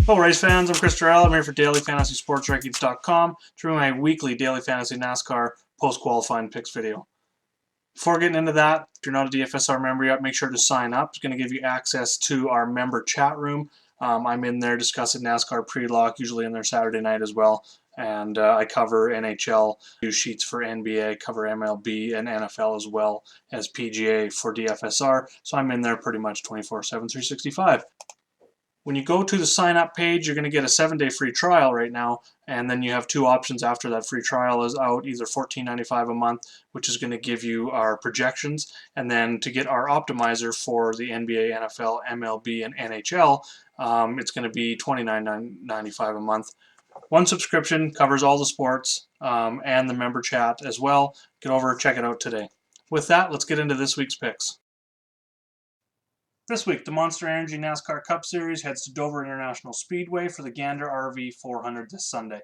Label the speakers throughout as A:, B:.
A: Hello race fans, I'm Chris Terrell. I'm here for dailyfantasysportsrankings.com to bring my weekly daily fantasy NASCAR post-qualifying picks video. Before getting into that, if you're not a DFSR member yet, make sure to sign up. It's going to give you access to our member chat room. I'm in there discussing NASCAR pre-lock, usually in there Saturday night as well. And I cover NHL, do sheets for NBA, cover MLB and NFL as well as PGA for DFSR. So I'm in there pretty much 24/7, 365. When you go to the sign up page, you're going to get a 7-day free trial right now, and then you have two options after that free trial is out, either $14.95 a month, which is going to give you our projections, and then to get our optimizer for the NBA, NFL, MLB, and NHL, it's going to be $29.95 a month. One subscription covers all the sports and the member chat as well. Get over, check it out today. With that, let's get into this week's picks. This week, the Monster Energy NASCAR Cup Series heads to Dover International Speedway for the Gander RV 400 this Sunday.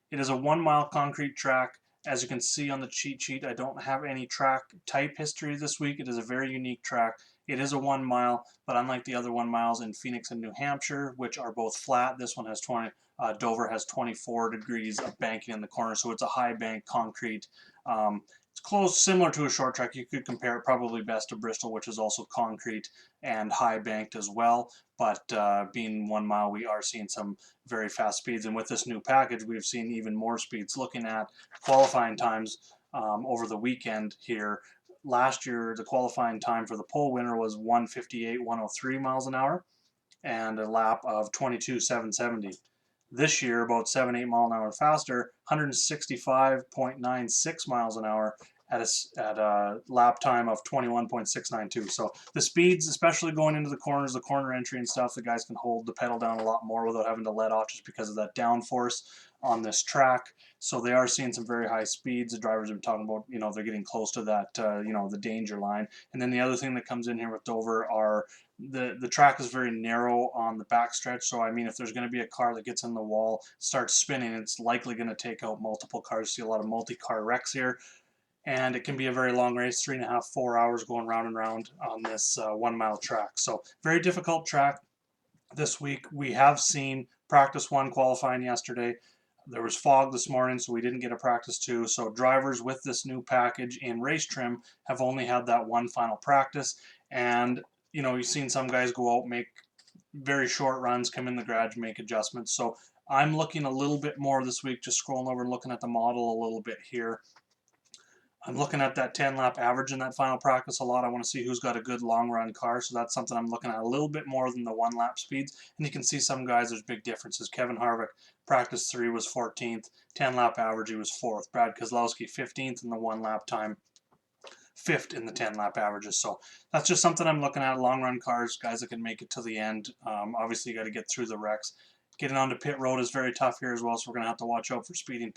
A: It is a 1-mile concrete track. As you can see on the cheat sheet, I don't have any track type history this week. It is a very unique track. It is a 1 mile, but unlike the other 1 miles in Phoenix and New Hampshire, which are both flat, this one has Dover has 24 degrees of banking in the corner, so it's a high bank concrete. It's close, similar to a short track. You could compare it probably best to Bristol, which is also concrete and high banked as well. But being 1 mile, we are seeing some very fast speeds. And with this new package, we've seen even more speeds. Looking at qualifying times over the weekend here, last year the qualifying time for the pole winner was 1:58, 103 miles an hour and a lap of 22:770. This year, about 7-8 mile an hour faster, 165.96 miles an hour at a lap time of 21.692. So the speeds, especially going into the corners, the corner entry and stuff, the guys can hold the pedal down a lot more without having to let off just because of that downforce on this track. So they are seeing some very high speeds. The drivers have been talking about, they're getting close to that, the danger line. And then the other thing that comes in here with Dover are the track is very narrow on the backstretch. So, I mean, if there's going to be a car that gets in the wall, starts spinning, it's likely going to take out multiple cars. See a lot of multi-car wrecks here. And it can be a very long race, 3.5, 4 hours going round and round on this 1 mile track. So very difficult track this week. We have seen practice 1 qualifying yesterday. There was fog this morning, so we didn't get a practice 2. So drivers with this new package in race trim have only had that 1 final practice. And, you've seen some guys go out, make very short runs, come in the garage, make adjustments. So I'm looking a little bit more this week, just scrolling over and looking at the model a little bit here. I'm looking at that 10-lap average in that final practice a lot. I want to see who's got a good long-run car, so that's something I'm looking at a little bit more than the 1-lap speeds. And you can see some guys, there's big differences. Kevin Harvick, practice 3 was 14th, 10-lap average, he was 4th. Brad Keselowski, 15th in the 1-lap time, 5th in the 10-lap averages. So that's just something I'm looking at. Long-run cars, guys that can make it to the end. Obviously, you got to get through the wrecks. Getting onto pit road is very tough here as well, so we're going to have to watch out for speeding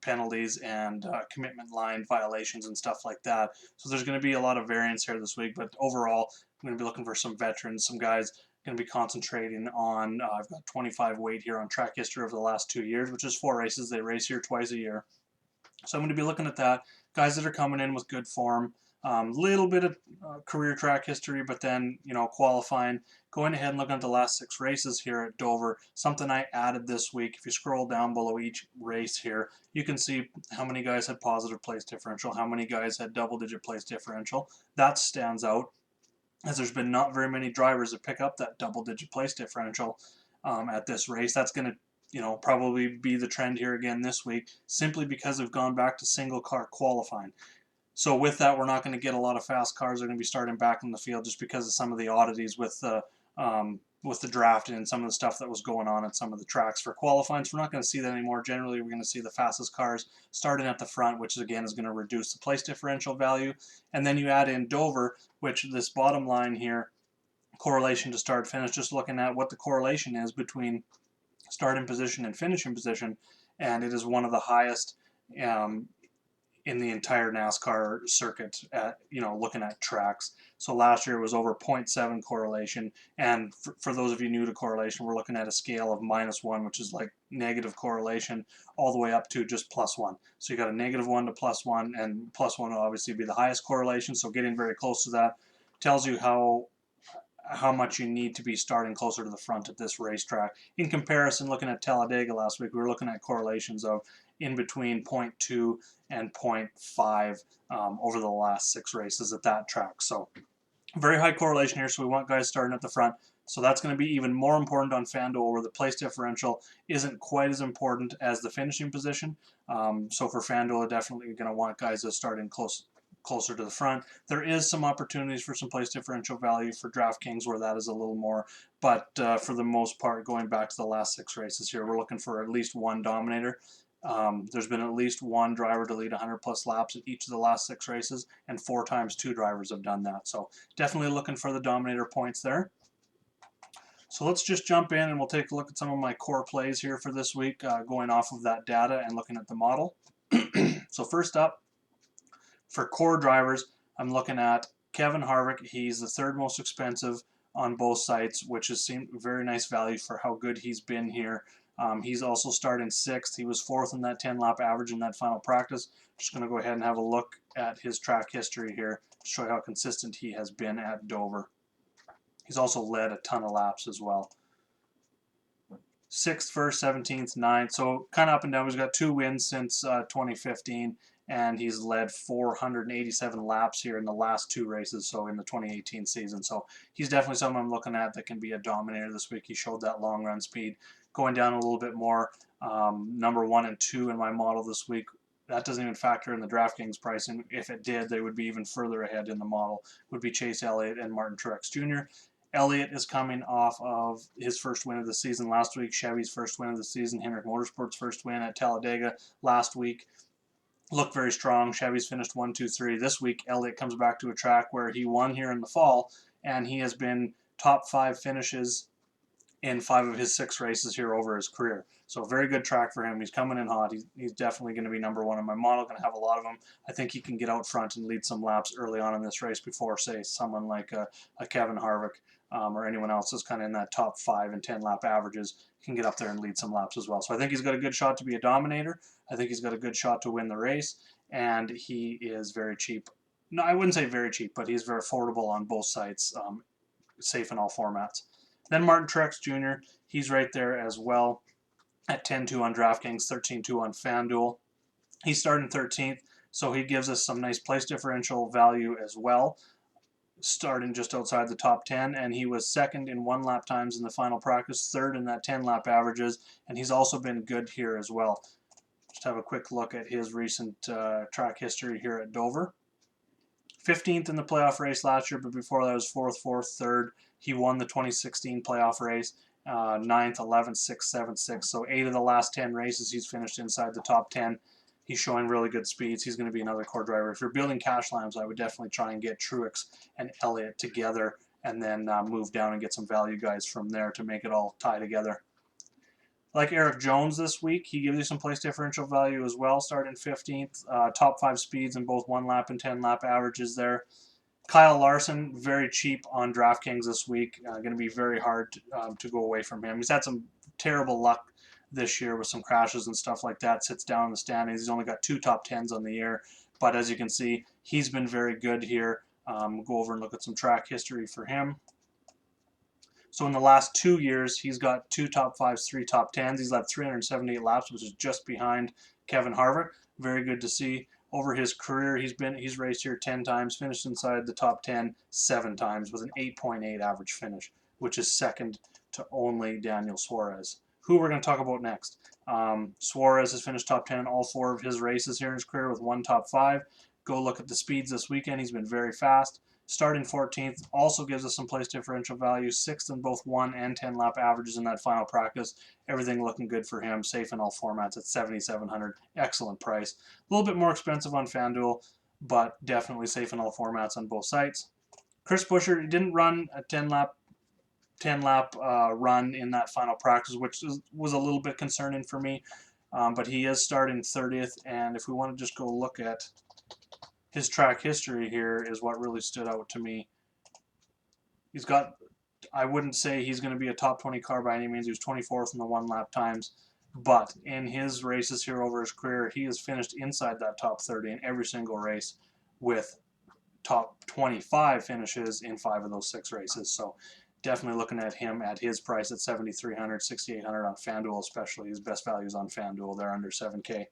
A: penalties and commitment line violations and stuff like that. So there's going to be a lot of variance here this week, but overall, I'm going to be looking for some veterans, some guys going to be concentrating on, I've got 25 weight here on track history over the last 2 years, which is 4 races. They race here twice a year. So I'm going to be looking at that. Guys that are coming in with good form, little bit of career track history, but then, qualifying. Going ahead and looking at the last 6 races here at Dover, something I added this week. If you scroll down below each race here, you can see how many guys had positive place differential, how many guys had double-digit place differential. That stands out, as there's been not very many drivers that pick up that double-digit place differential at this race. That's going to probably be the trend here again this week, simply because we've gone back to single car qualifying. So with that, we're not going to get a lot of fast cars. They're going to be starting back in the field just because of some of the oddities with the drafting and some of the stuff that was going on at some of the tracks for qualifying. So we're not going to see that anymore. Generally, we're going to see the fastest cars starting at the front, which again is going to reduce the place differential value. And then you add in Dover, which this bottom line here, correlation to start finish, just looking at what the correlation is between starting position and finishing position, and it is one of the highest in the entire NASCAR circuit at, looking at tracks. So last year it was over 0.7 correlation, and for those of you new to correlation, we're looking at a scale of -1, which is like negative correlation, all the way up to just +1. So you got a -1 to +1, and +1 will obviously be the highest correlation, so getting very close to that tells you how how much you need to be starting closer to the front at this racetrack. In comparison, looking at Talladega last week, we were looking at correlations of in between 0.2 and 0.5 over the last 6 races at that track. So very high correlation here, so we want guys starting at the front. So that's going to be even more important on FanDuel, where the place differential isn't quite as important as the finishing position. So for FanDuel, definitely going to want guys that start in closer to the front. There is some opportunities for some place differential value for DraftKings where that is a little more, but for the most part, going back to the last 6 races here, we're looking for at least one dominator. There's been at least one driver to lead 100 plus laps in each of the last 6 races, and 4 times 2 drivers have done that. So definitely looking for the dominator points there. So let's just jump in and we'll take a look at some of my core plays here for this week, going off of that data and looking at the model. So first up, for core drivers, I'm looking at Kevin Harvick. He's the 3rd most expensive on both sites, which has seemed very nice value for how good he's been here. He's also starting 6th. He was 4th in that 10-lap average in that final practice. Just going to go ahead and have a look at his track history here to show you how consistent he has been at Dover. He's also led a ton of laps as well. 6th, 1st, 17th, 9th. So kind of up and down. He's got 2 wins since 2015. And he's led 487 laps here in the last 2 races, so in the 2018 season. So he's definitely someone I'm looking at that can be a dominator this week. He showed that long run speed. Going down a little bit more, number 1 and 2 in my model this week. That doesn't even factor in the DraftKings pricing. If it did, they would be even further ahead in the model. Would be Chase Elliott and Martin Truex Jr. Elliott is coming off of his first win of the season last week, Chevy's first win of the season, Hendrick Motorsports' first win at Talladega last week. Looked very strong. Chevy's finished 1, 2, 3. This week, Elliott comes back to a track where he won here in the fall, and he has been top 5 finishes in 5 of his 6 races here over his career. So very good track for him. He's coming in hot. He's definitely going to be number 1 in my model. Going to have a lot of them. I think he can get out front and lead some laps early on in this race before, say, someone like a Kevin Harvick or anyone else is kind of in that top 5 and 10 lap averages. Can get up there and lead some laps as well. So I think he's got a good shot to be a dominator. I think he's got a good shot to win the race, and he is very cheap. No, I wouldn't say very cheap, but he's very affordable on both sites, safe in all formats. Then Martin Truex Jr., he's right there as well at 10-2 on DraftKings, 13-2 on FanDuel. He's starting 13th, so he gives us some nice place differential value as well, starting just outside the top 10, and he was 2nd in 1 lap times in the final practice, 3rd in that 10 lap averages, and he's also been good here as well. Just have a quick look at his recent track history here at Dover. 15th in the playoff race last year, but before that was 4th, 3rd. He won the 2016 playoff race, 9th, 11th, 6th, 7th, 6th. So 8 of the last 10 races he's finished inside the top 10. He's showing really good speeds. He's going to be another core driver. If you're building cash lines, I would definitely try and get Truex and Elliott together and then move down and get some value guys from there to make it all tie together. Like Eric Jones this week, he gives you some place differential value as well, starting 15th. Top 5 speeds in both 1 lap and 10 lap averages there. Kyle Larson, very cheap on DraftKings this week. Going to be very hard to go away from him. He's had some terrible luck this year with some crashes and stuff like that. Sits down in the standings. He's only got 2 top 10s on the year, but as you can see, he's been very good here. We'll go over and look at some track history for him. So in the last 2 years, he's got 2 top 5s, 3 top 10s. He's led 378 laps, which is just behind Kevin Harvick. Very good to see. Over his career, he's raced here 10 times, finished inside the top 10 7 times with an 8.8 average finish, which is 2nd to only Daniel Suarez, who we're going to talk about next. Suarez has finished top 10 in all 4 of his races here in his career with 1 top 5. Go look at the speeds this weekend. He's been very fast. Starting 14th also gives us some place differential value. 6th in both 1 and 10 lap averages in that final practice. Everything looking good for him. Safe in all formats at $7,700. Excellent price. A little bit more expensive on FanDuel, but definitely safe in all formats on both sites. Chris Buescher didn't run a 10 lap run in that final practice, which was a little bit concerning for me. But he is starting 30th, and if we want to just go look at his track history here is what really stood out to me. He's got, I wouldn't say he's going to be a top 20 car by any means. He was 24th in the 1 lap times, but in his races here over his career, he has finished inside that top 30 in every single race with top 25 finishes in 5 of those 6 races. So definitely looking at him at his price at 7,300, 6,800 on FanDuel, especially his best values on FanDuel. They're under 7K.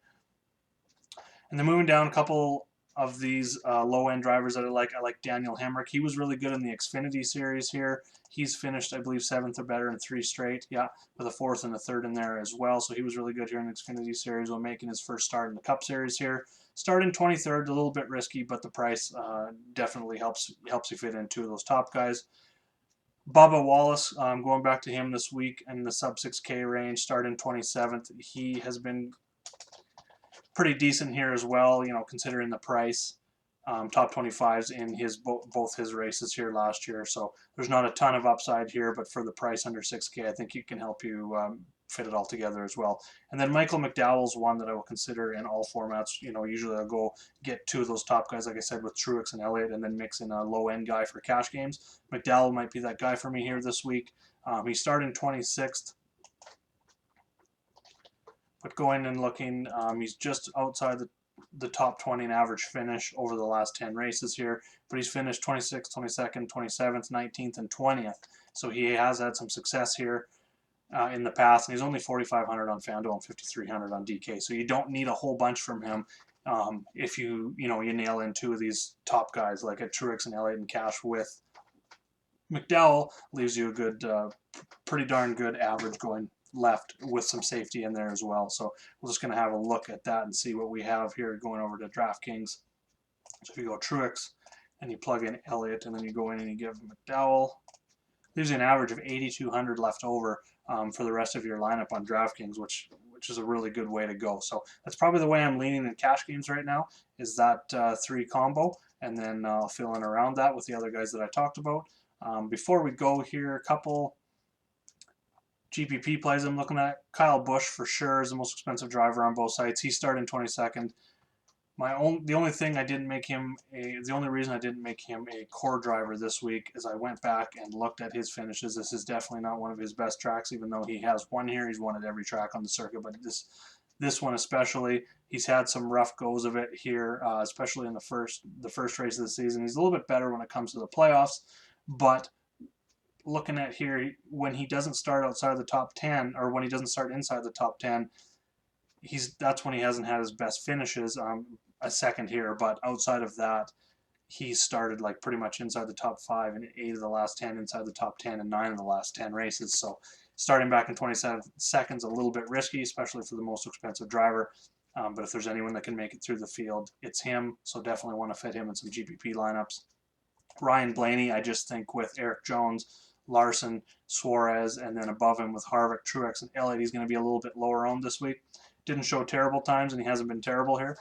A: And then moving down, a couple of these low-end drivers that I like Daniel Hemrick. He was really good in the Xfinity Series here. He's finished, I believe, 7th or better in 3 straight. Yeah, with a 4th and a 3rd in there as well. So he was really good here in the Xfinity Series while making his first start in the Cup Series here. Starting 23rd, a little bit risky, but the price definitely helps you fit in 2 of those top guys. Bubba Wallace, going back to him this week in the sub 6K range, starting 27th. He has been pretty decent here as well, you know, considering the price. Top 25s in his both his races here last year, so there's not a ton of upside here, but for the price under 6K, I think it can help you fit it all together as well. And then Michael McDowell's one that I will consider in all formats. You know, usually I'll go get 2 of those top guys, like I said, with Truex and Elliott, and then mix in a low-end guy for cash games. McDowell might be that guy for me here this week. He's starting 26th. But going and looking, he's just outside the top 20 in average finish over the last 10 races here. But he's finished 26th, 22nd, 27th, 19th, and 20th. So he has had some success here in the past. And he's only 4,500 on FanDuel and 5,300 on DK. So you don't need a whole bunch from him if you nail in 2 of these top guys like a Truex and Elliott and cash with McDowell. Leaves you a good, pretty darn good average going left with some safety in there as well. So we're just going to have a look at that and see what we have here going over to DraftKings. So if you go Truex and you plug in Elliott and then you go in and you give McDowell, leaves you an average of 8,200 left over for the rest of your lineup on DraftKings, which is a really good way to go. So that's probably the way I'm leaning in cash games right now, is that 3 combo, and then I'll fill in around that with the other guys that I talked about. Before we go here, a couple GPP plays I'm looking at. Kyle Busch for sure is the most expensive driver on both sites. He's starting 22nd. The only reason I didn't make him a core driver this week is I went back and looked at his finishes. This is definitely not one of his best tracks, even though he has won here. He's won at every track on the circuit, but this one especially, he's had some rough goes of it here, especially in the first race of the season. He's a little bit better when it comes to the playoffs, but looking at here, when he doesn't start outside the top 10, or when he doesn't start inside the top 10, that's when he hasn't had his best finishes. A second here, but outside of that, he's started like pretty much inside the top 5 in 8 of the last 10, inside the top 10 in 9 of the last 10 races. So starting back in 27 seconds, a little bit risky, especially for the most expensive driver. But if there's anyone that can make it through the field, it's him. So definitely want to fit him in some GPP lineups. Ryan Blaney, I just think with Erik Jones, Larson, Suarez, and then above him with Harvick, Truex, and Elliott, he's going to be a little bit lower owned this week. Didn't show terrible times, and he hasn't been terrible here.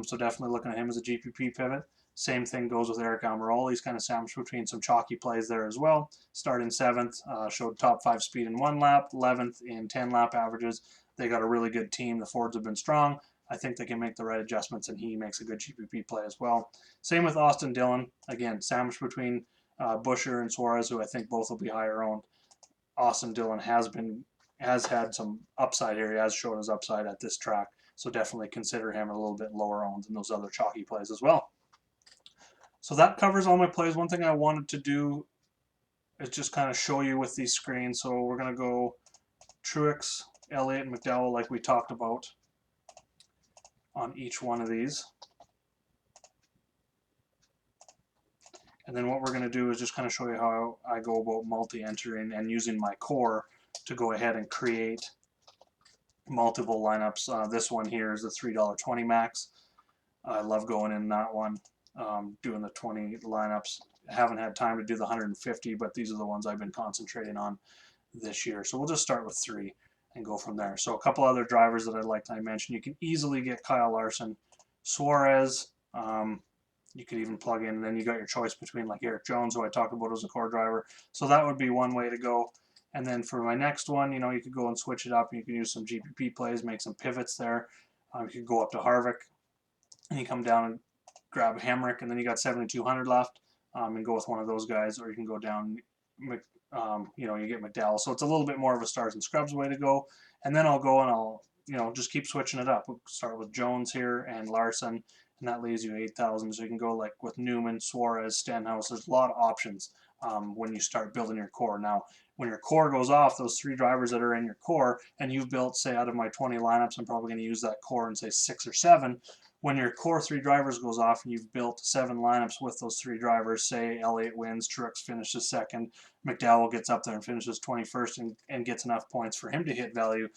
A: So definitely looking at him as a GPP pivot. Same thing goes with Eric Almirola. He's kind of sandwiched between some chalky plays there as well. Starting 7th, showed top 5 speed in 1 lap, 11th in 10 lap averages. They got a really good team. The Fords have been strong. I think they can make the right adjustments, and he makes a good GPP play as well. Same with Austin Dillon. Again, sandwiched between Buescher and Suarez, who I think both will be higher owned. Austin Dillon has had some upside here. He has shown his upside at this track, so definitely consider him a little bit lower owned than those other chalky plays as well. So that covers all my plays. One thing I wanted to do is just kind of show you with these screens. So we're going to go Truex, Elliott, and McDowell like we talked about on each one of these. And then what we're going to do is just kind of show you how I go about multi-entering and using my core to go ahead and create multiple lineups. This one here is the $3.20 max. I love going in that one, doing the 20 lineups. I haven't had time to do the 150, but these are the ones I've been concentrating on this year. So we'll just start with 3 and go from there. So a couple other drivers that I'd like to mention. You can easily get Kyle Larson, Suarez. You could even plug in, and then you got your choice between like Erik Jones, who I talked about as a core driver. So that would be one way to go. And then for my next one, you could go and switch it up. You can use some GPP plays, make some pivots there. You could go up to Harvick, and you come down and grab Hemrick, and then you got 7,200 left, and go with one of those guys. Or you can go down, you get McDowell. So it's a little bit more of a stars and scrubs way to go. And then I'll go and I'll just keep switching it up. We'll start with Jones here and Larson, and that leaves you 8,000. So you can go like with Newman, Suarez, Stenhouse. There's a lot of options when you start building your core. Now, when your core goes off, those 3 drivers that are in your core, and you've built, say, out of my 20 lineups, I'm probably going to use that core in, say, 6 or 7. When your core 3 drivers goes off and you've built 7 lineups with those 3 drivers, say Elliott wins, Truex finishes second, Mcdowell gets up there and finishes 21st and gets enough points for him to hit value,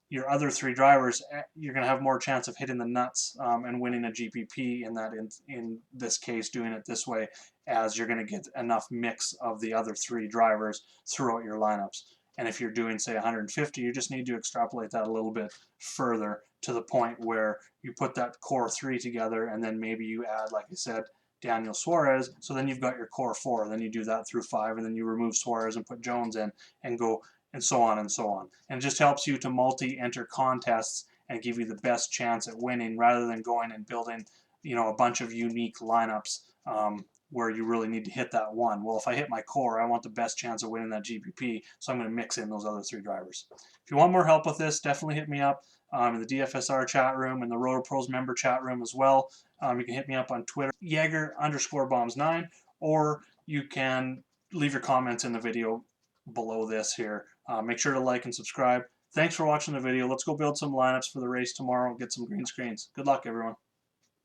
A: your other 3 drivers, you're going to have more chance of hitting the nuts and winning a GPP in this case, doing it this way, as you're going to get enough mix of the other 3 drivers throughout your lineups. And if you're doing, say, 150, you just need to extrapolate that a little bit further to the point where you put that core 3 together, and then maybe you add, like I said, Daniel Suarez. So then you've got your core 4. Then you do that through 5, and then you remove Suarez and put Jones in, and go, and so on and so on. And it just helps you to multi-enter contests and give you the best chance at winning, rather than going and building, a bunch of unique lineups where you really need to hit that one. Well, if I hit my core, I want the best chance of winning that GPP, so I'm going to mix in those other 3 drivers. If you want more help with this, definitely hit me up in the DFSR chat room and the Roto Pros member chat room as well. You can hit me up on Twitter, Jaeger_bombs9, or you can leave your comments in the video below this here. Make sure to like and subscribe. Thanks for watching the video. Let's go build some lineups for the race tomorrow and get some green screens. Good luck, everyone.